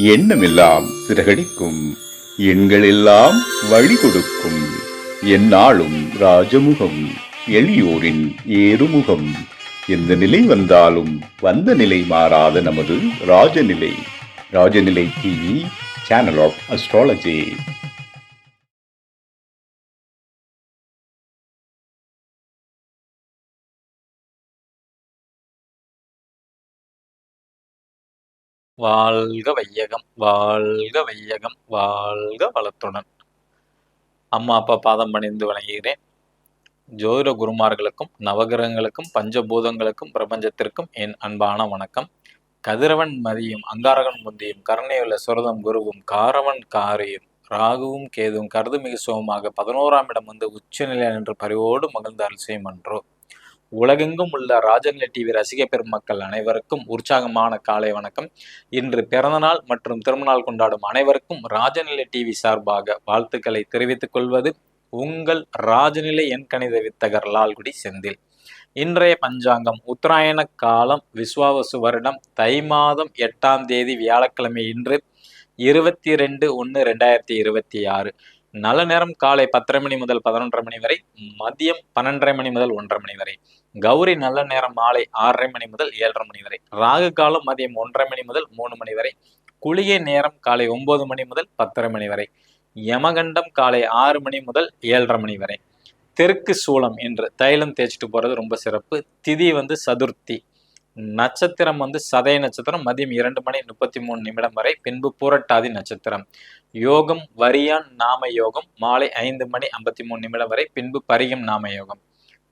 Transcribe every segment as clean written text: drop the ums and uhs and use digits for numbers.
எண்ணமெல்லாம் சிறகடிக்கும், எண்களெல்லாம் வழி கொடுக்கும், எந்நாளும் ராஜமுகம், எளியோரின் ஏறுமுகம். எந்த நிலை வந்தாலும் வந்த நிலை மாறாத நமது Rajanilai. Rajanilai TV, channel of astrology. வாழ்க வையகம், வாழ்க வையகம், வாழ்க வளத்துடன். அம்மா அப்பா பாதம் பணிந்து வணங்குகிறேன். ஜோதிட குருமார்களுக்கும் நவகிரகங்களுக்கும் பஞ்சபூதங்களுக்கும் பிரபஞ்சத்திற்கும் என் அன்பான வணக்கம். கதிரவன் மதியும் அங்காரகன் முந்தியும் கருணையுள்ள சுரதம் குருவும் காரவன் காரியும் ராகுவும் கேதுவும் கருதுமிகு சோமாக 11ஆம் இடம் வந்து உச்சநிலை என்று பரிவோடு மகிழ்ந்து அருள் செய்யும் என்றோ. உலகெங்கும் உள்ள ராஜநிலை டிவி ரசிக பெருமக்கள் அனைவருக்கும் உற்சாகமான காலை வணக்கம். இன்று பிறந்தநாள் மற்றும் திருமணநாள் கொண்டாடும் அனைவருக்கும் ராஜநிலை டிவி சார்பாக வாழ்த்துக்களை தெரிவித்துக் கொள்வது உங்கள் ராஜநிலை எண்கணித வித்தகர் லால்குடி செந்தில். இன்றைய பஞ்சாங்கம் உத்தராயண காலம் விஸ்வாவசு வருடம் தை மாதம் 8ஆம் தேதி வியாழக்கிழமை. இன்று 22/1/2026. நல்ல நேரம் காலை 10:30 மணி முதல் 11:30 மணி வரை, மதியம் 12:30 மணி முதல் 1:30 மணி வரை. கௌரி நல்ல நேரம் மாலை 6:30 மணி முதல் 7:30 மணி வரை. ராகு காலம் மதியம் 1:30 மணி முதல் 3 மணி வரை. குளிகை நேரம் காலை 9 மணி முதல் 10:30 மணி வரை. யமகண்டம் காலை 6 மணி முதல் 7:30 மணி வரை. தெற்கு சூளம் என்று தைலம் தேய்ச்சிட்டு போறது ரொம்ப சிறப்பு. திதி வந்து சதுர்த்தி. நட்சத்திரம் வந்து சதய நட்சத்திரம் மதியம் 2:33 வரை. பின்பு பூரட்டாதி நட்சத்திரம். யோகம் வரியான் நாம யோகம் மாலை 5:53 வரை. பின்பு பரிகம் நாம யோகம்.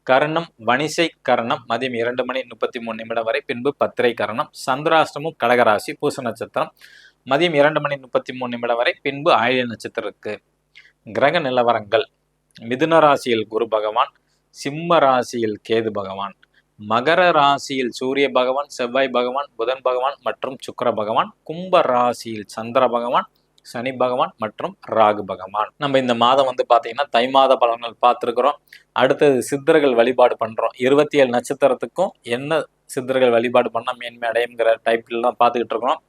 கரணம் வணிசை கரணம் மதியம் 2:33 வரை. பின்பு பத்திரை கரணம். சந்திராஷ்டமும் கடகராசி பூச நட்சத்திரம் மதியம் 2:33 வரை. பின்பு ஆயில்ய நட்சத்திரத்துக்கு. கிரக நிலவரங்கள்: மிதுன ராசியில் குரு பகவான், சிம்ம ராசியில் கேது பகவான், மகர ராசியில் சூரிய பகவான், செவ்வாய் பகவான், புதன் பகவான் மற்றும் சுக்கிர பகவான், கும்ப ராசியில் சந்திர பகவான், சனி பகவான் மற்றும் ராகு பகவான். நம்ம இந்த மாதம் வந்து பாத்தீங்கன்னா தை மாத பலன்கள் பார்த்துருக்கிறோம். அடுத்தது சித்தர்கள் வழிபாடு பண்றோம். 27 நட்சத்திரத்துக்கும் என்ன சித்தர்கள் வழிபாடு பண்ண மேன்மை அடையுங்கிற டைப்ல தான் பார்த்துக்கிட்டு இருக்கிறோம்.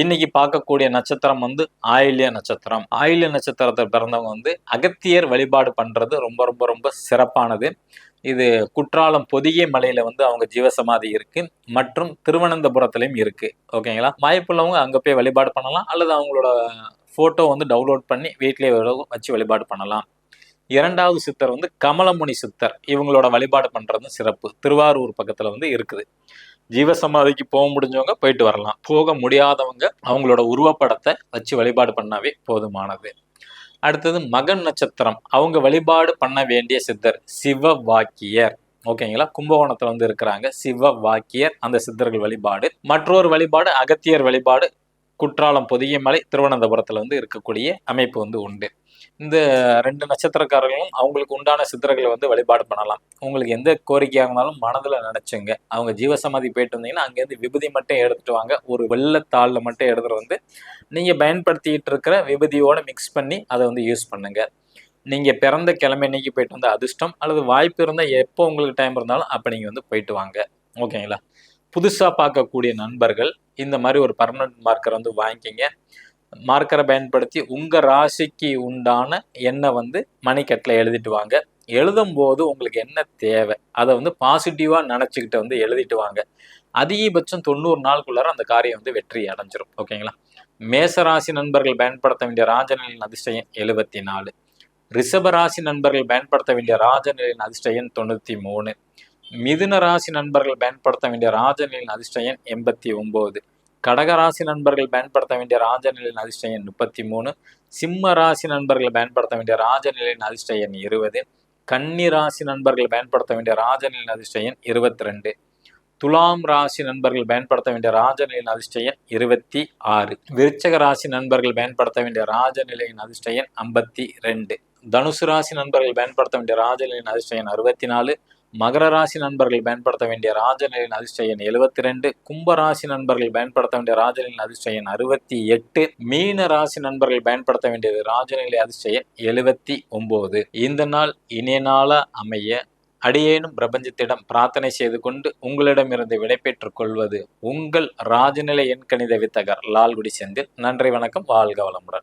இன்னைக்கு பார்க்கக்கூடிய நட்சத்திரம் வந்து ஆயில்ய நட்சத்திரம். ஆயில்ய நட்சத்திரத்தை பிறந்தவங்க வந்து அகத்தியர் வழிபாடு பண்றது ரொம்ப ரொம்ப ரொம்ப சிறப்பானது. இது குற்றாலம் பொதிகை மலையில வந்து அவங்க ஜீவசமாதி இருக்கு மற்றும் திருவனந்தபுரத்திலையும் இருக்கு. ஓகேங்களா? வாய்ப்புள்ளவங்க அங்க போய் வழிபாடு பண்ணலாம், அல்லது அவங்களோட போட்டோ வந்து டவுன்லோட் பண்ணி வீட்டிலேயே வச்சு வழிபாடு பண்ணலாம். இரண்டாவது சித்தர் வந்து கமலமுனி சித்தர். இவங்களோட வழிபாடு பண்றது சிறப்பு. திருவாரூர் பக்கத்துல வந்து இருக்குது. ஜீவசமாதிக்கு போக முடிஞ்சவங்க போயிட்டு வரலாம். போக முடியாதவங்க அவங்களோட உருவப்படத்தை வச்சு வழிபாடு பண்ணாவே போதுமானது. அடுத்தது மகன் நட்சத்திரம். அவங்க வழிபாடு பண்ண வேண்டிய சித்தர் சிவ வாக்கியர். ஓகேங்களா? கும்பகோணத்துல வந்து இருக்கிறாங்க சிவ வாக்கியர். அந்த சித்தர்கள் வழிபாடு. மற்றொரு வழிபாடு அகத்தியர் வழிபாடு. குற்றாலம் பொதிகை மலை திருவனந்தபுரத்துல வந்து இருக்கக்கூடிய அமைப்பு வந்து உண்டு. இந்த 2 நட்சத்திரக்காரர்களும் அவங்களுக்கு உண்டான சித்தர்களை வந்து வழிபாடு பண்ணலாம். உங்களுக்கு எந்த கோரிக்கையாக இருந்தாலும் மனதுல நினைச்சுங்க. அவங்க ஜீவசமாதி போயிட்டு வந்தீங்கன்னா அங்கேருந்து விபூதி மட்டும் எடுத்துட்டு வாங்க. ஒரு வெள்ளத்தாள்ல மட்டும் எடுத்துட்டு வந்து நீங்க பயன்படுத்திட்டு இருக்கிற விபூதியோட மிக்ஸ் பண்ணி அதை வந்து யூஸ் பண்ணுங்க. நீங்க பிறந்த கிழமை இன்னைக்கு போயிட்டு வந்த அதிர்ஷ்டம், அல்லது வாய்ப்பு இருந்தால் எப்போ உங்களுக்கு டைம் இருந்தாலும் அப்போ நீங்க வந்து போயிட்டு வாங்க. ஓகேங்களா? புதுசா பார்க்கக்கூடிய நண்பர்கள் இந்த மாதிரி ஒரு பர்மனன்ட் மார்க்கர் வந்து வாங்கிக்கிங்க. மார்க்கரை பயன்படுத்தி உங்க ராசிக்கு உண்டான எண்ணை வந்து மணிக்கட்டில் எழுதிட்டு வாங்க. எழுதும் போது உங்களுக்கு என்ன தேவை அதை வந்து பாசிட்டிவா நினைச்சுக்கிட்டு வந்து எழுதிட்டு வாங்க. அதிகபட்சம் 90 நாளுக்குள்ளார அந்த காரியம் வந்து வெற்றி அடைஞ்சிரும். ஓகேங்களா? மேசராசி நண்பர்கள் பயன்படுத்த வேண்டிய ராஜநிலையின் அதிர்ஷ்ட எண் 74. ரிஷபராசி நண்பர்கள் பயன்படுத்த வேண்டிய ராஜநிலையின் அதிர்ஷ்ட எண் 93. மிதுன ராசி நண்பர்கள் பயன்படுத்த வேண்டிய ராஜநிலையின் அதிர்ஷ்ட எண் 89. கடகராசி நண்பர்கள் பயன்படுத்த வேண்டிய ராஜநிலையின் அதிர்ஷ்ட எண் 33. சிம்ம ராசி நண்பர்கள் பயன்படுத்த வேண்டிய ராஜநிலையின் அதிர்ஷ்ட எண் 20. கன்னி ராசி நண்பர்கள் பயன்படுத்த வேண்டிய ராஜநிலையின் அதிர்ஷ்ட எண் 22. துலாம் ராசி நண்பர்கள் பயன்படுத்த வேண்டிய ராஜநிலையின் அதிர்ஷ்ட எண் 26. விருச்சக ராசி நண்பர்கள் பயன்படுத்த வேண்டிய ராஜநிலையின் அதிர்ஷ்ட எண் 52. தனுசு ராசி நண்பர்கள் பயன்படுத்த வேண்டிய ராஜநிலையின் அதிர்ஷ்ட எண் 64. மகர ராசி நண்பர்கள் பயன்படுத்த வேண்டிய ராஜநிலையின் அதிர்ஷ்ட எண் 72. கும்ப ராசி நண்பர்கள் பயன்படுத்த வேண்டிய ராஜநிலையின் அதிர்ஷ்ட எண் 68. மீன ராசி நண்பர்கள் பயன்படுத்த வேண்டியது ராஜநிலை அதிர்ஷ்ட எண் 79. இந்த நாள் இணைய நாளா அமைய அடியேனும் பிரபஞ்சத்திடம் பிரார்த்தனை செய்து கொண்டு உங்களிடமிருந்து விடைபெற்றுக் கொள்வது உங்கள் ராஜநிலை எண்கணித வித்தகர் லால்குடி செந்தில். நன்றி, வணக்கம், வாழ்க வளமுடன்.